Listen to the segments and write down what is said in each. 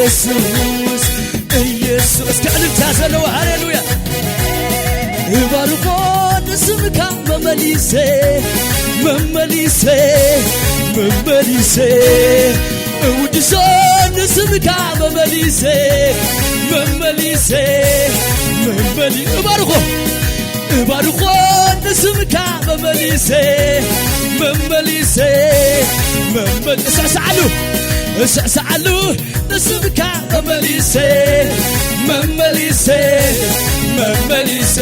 ኢየሱስ ኢየሱስ ከልብ ታዘለው ሃሌሉያ ባርኮን ስምካ መመሊሴ መመሊሴ መመሊሴ ውድሶን ስምካ መመሊሴ መመሊሴ መመሊ ባርኮን ስምካ መመሊሴ መመሊሴ መመሊ እሳሳሉ ንስምካ መመሊሴ መመሊሴ መመሊሴ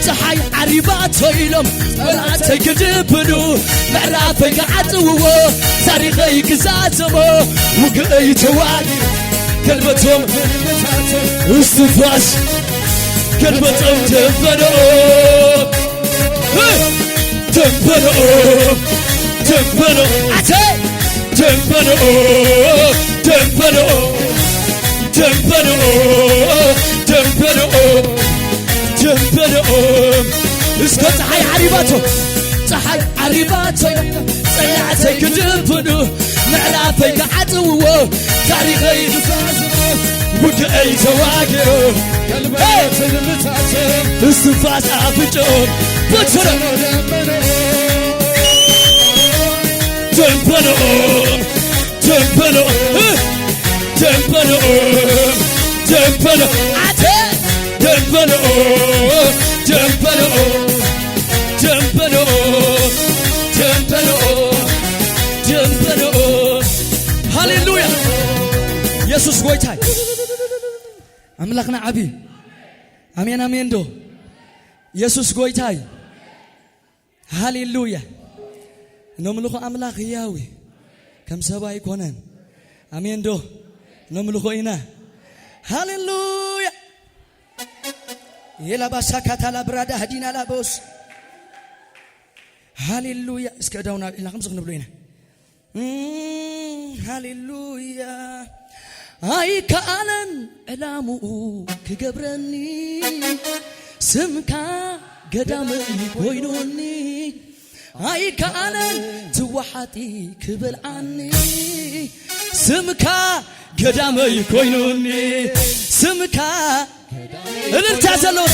ፀሓይ ዓሪባት ኮይሎም መላእክተይ ክድብሉ ምዕራፈይ ክዓጽውዎ ታሪኸይ ክዛዘሞ ውግአይ ተዋጊ ገልበቶም እስትንፋስ ገልበቶም ደንበነኦ ደንበነኦ ኣተ ደንበነኦ ደንበነኦ ደንበነኦ ደንበነኦ ደንበነኦ እስከ ፀሓይ ዓሪባቶ ፀላዕተይ ክድብኑ ምዕራፈይ ክዓጽውዎ ታሪኸይ ክዛዝሞ ውግአይ ተዋጊሮ ገልበትን ምታተ እስትንፋስ ኣፍንጮም በትሮም ደንበነኦ ደንበነኦ ደንበነኦ ደንበነኦ አተ ደንበነኦ ደንበነኦ ደንበነኦ ደንበነኦ ደንበነኦ ሃሌሉያ ኢየሱስ ጎይታይ አምላክና ዓቢ አሜን አሜን ዶ ኢየሱስ ጎይታይ ሃሌሉያ ነምልኾ አምላክ ያዊ ከም ሰባይ ኮነን አሜን ዶ ነምልኾ ኢና ሃሌሉያ የላባሳ ካታላ ብራዳ ሀዲና ላቦስ ሃሌሉያ እስከ ዳውና ኢና ከም ዝኽንብሎ ኢና ሃሌሉያ አይ ካለን ዕላሙኡ ክገብረኒ ስምካ ገዳመይ ኮይኑኒ አይ ካለን ትዋሓጢ ክብልዓኒ ስምካ ገዳመይ ኮይኑኒ ስምካ እልልታ ዘለው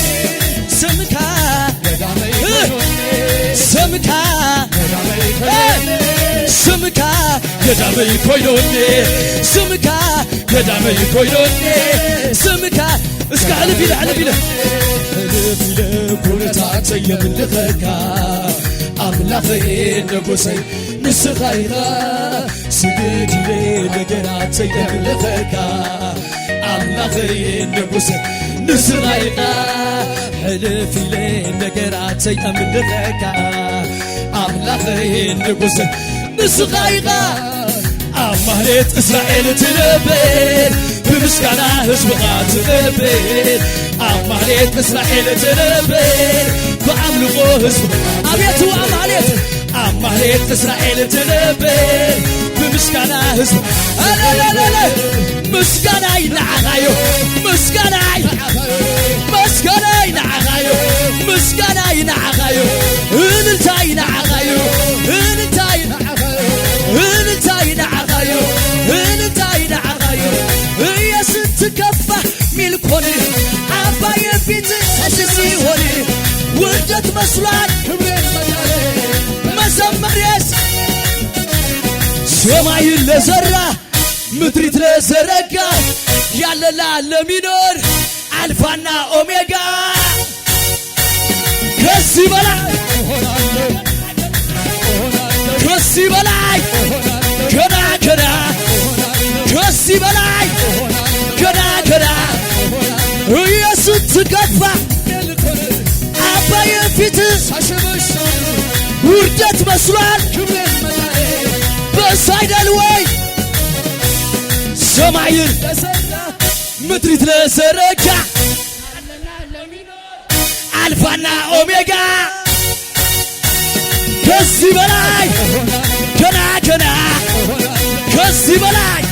ስምካ ገዳመይ ኮይኑኒ ስምካ ስምካ ገዳመይ ኮይኑኒ ስምካ ገዳመይ ኮይኑኒ ስምካ እስከ ዕልፍ ኢለ ኩነታተይ የምልኸካ አምላኸይ ንጉሰይ ንስኻይኻ ስግድለ ነገራተይ የምልኸካ አምላኸይ ንጉሰይ ንስኻይኻ ሕልፍ ኢለ ነገራተይ የምልኸካ አምላኸይ ንጉሰይ ንስኻይኻ ኣብ ማህሌት እስራኤል ትነብር ብምስጋና ህዝብኻ ትነብር ኣብ ማህሌት እስራኤል ትነብር በአምልኮ ህዝብ አቤቱ ኣብ ማህሌት እስራኤል ትነብር ብምስጋና ህዝብ አለለለ ምስጋና ይናዓኻዮ ምስጋና ይናዓኻዮ ምስጋና ይናዓኻዮ እልልታ ይናዓኻዮ እልልታ ይናዓኻዮ እልልታ ይናዓኻዮ ኢየሱስ ትከፋ ሚልኮን አባዬ ፊት ሲሆን ውርደት መስሏል ክብሬን መዘመሬስ ሰማይን ለዘራ ምድሪት ለዘረጋ ያለ ለሚኖር አልፋና ኦሜጋ ከዚህ በላይ ከዚህ በላይ ገና ከዚህ በላይ ገና ኢየሱስ ትገፋ አባዬ ፊት ውርደት መስሏል በሳይደል ወይ ሰማይን ምድሪት ለዘረጋ አልፋና ኦሜጋ ከዚህ በላይ ገና ከዚህ በላይ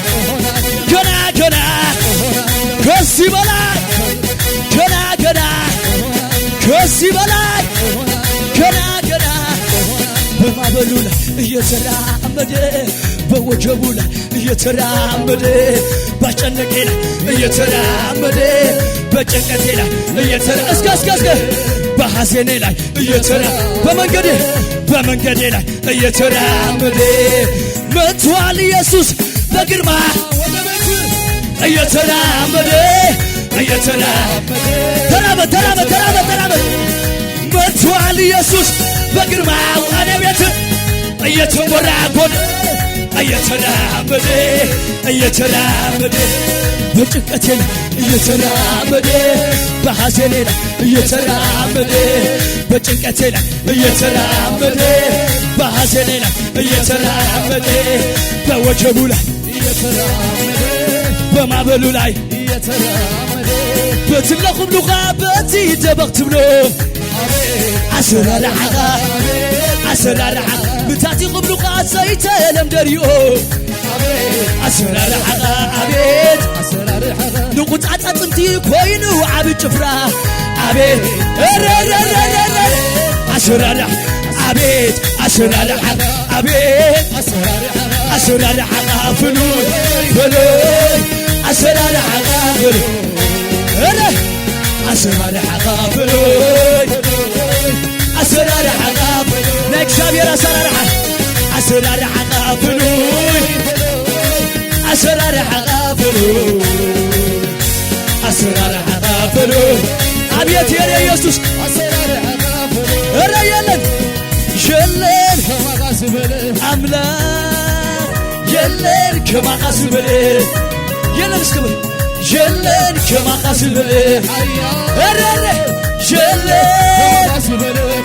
ገና ከዚህ በላይ ገና ከዚህ በላይ ገና በማዕበሉ ላይ እየተራመደ በወጀቡ ላይ እየተራመደ ባጨነቄ ላይ እየተራመደ በጭንቀቴ ላይ እስከ በሐዘኔ ላይ በመንገዴ ላይ እየተራመደ መጥቷል ኢየሱስ በግርማ እየተራመደ ተራመድ መጥቷል ኢየሱስ በግርማው ወደ ቤት እየተንጎራጎደ እየተራመደ በጭንቀቴ ላይ እየተራመደ በሐዘኔ ላይ እየተራመደ በጭንቀቴ ላይ እየተራመደ በሐዘኔ ላይ እየተራመደ በወጀቡ ላይ እየተራመደ በማበሉ ላይ እየተራመደ በትለኹም ሉኻ በቲ ደበቕት ብሎ أسرارحة بتاتي قبلك عزيت لم دريو أسرارحة أبيت نقود عطنتي كوينو عبد جفرا أبيت أسرارحة أبيت أسرارحة فلوس أسرارحة فلوس أسرار عقابلوي نكشابير أسرار عقابلوي أسرار عقابلوي أبيت يا يسوس أسرار عقابلوي الرجال جلل كما قاسبله أملاك جلل كما قاسبله يلا مسكبر جلل كما قاسبله الرجال جلل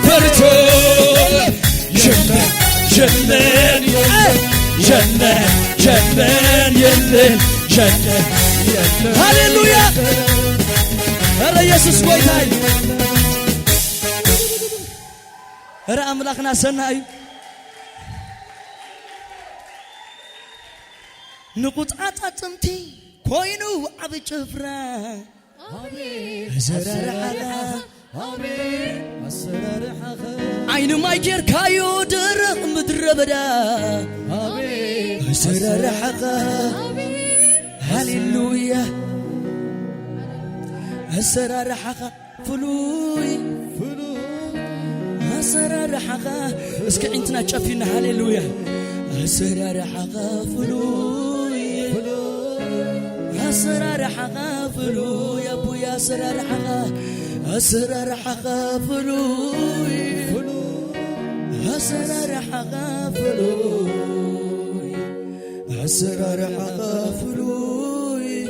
فرتو جلن يلن هاليلويا هذا يسوس قويتاي هذا أملاكنا سناي نقود أتمتي كوينو أبي جفرا عين ما يجر كايو درق مدربدا أسرار حقا هاليلويا أسرار حقا فلوي أسرار حقا اسك انتنا تشافينا هاليلويا أسرار حقا فلوي أسرار حقا فلوي يا ابويا أسرار حقا أسرار حقا فلوي أسرار حقا فلوي أسرار حقا فلوي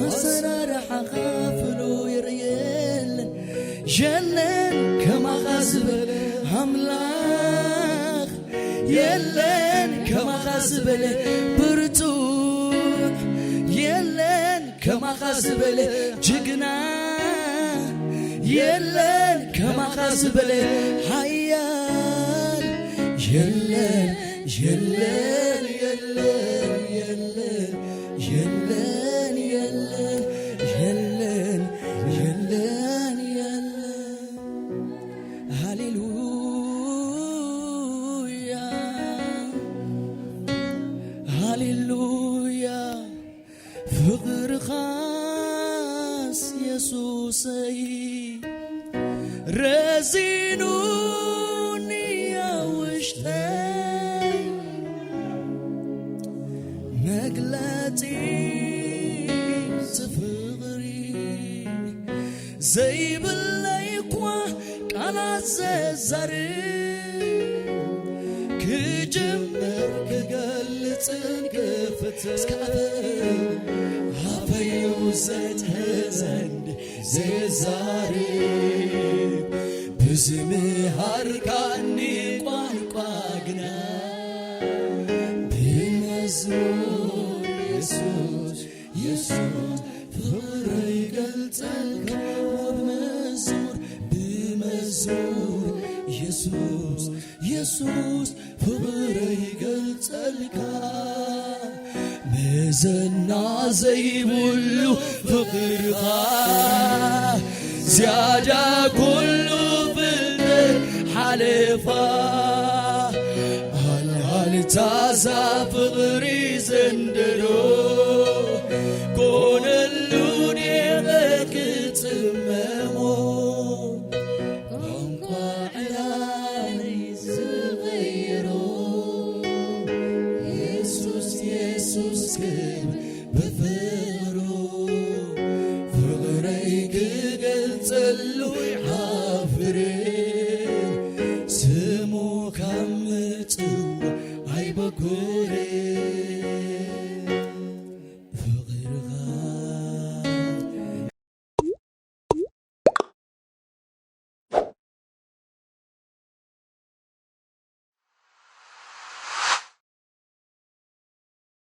أسرار حقا فلوي ريال جنن كما غازب أملاك يلن كما غازب برتون يلن كما غازب جقنا يلن كما غازب حيال يلن يلن يلن يلن يلن يلن يلن يلن يلن هاليلويا هاليلويا فقر خاص يسوسي رزينوني يا وشتاي مقلاتي تفغري زي باللايقوا قالات زاري كجمر كقلتن كفتن هفيو زيت هزند زي زاري بزمي هركاني قانقاقنا بمزمور يسوس يسوس فغري قلتلك وبمزمور يسوس يسوس فغري قلتلك مزنا زي بلو فغرها زيادة كله بالدر حلفا هل ታዛ ፍቅሪ ዘንድሮ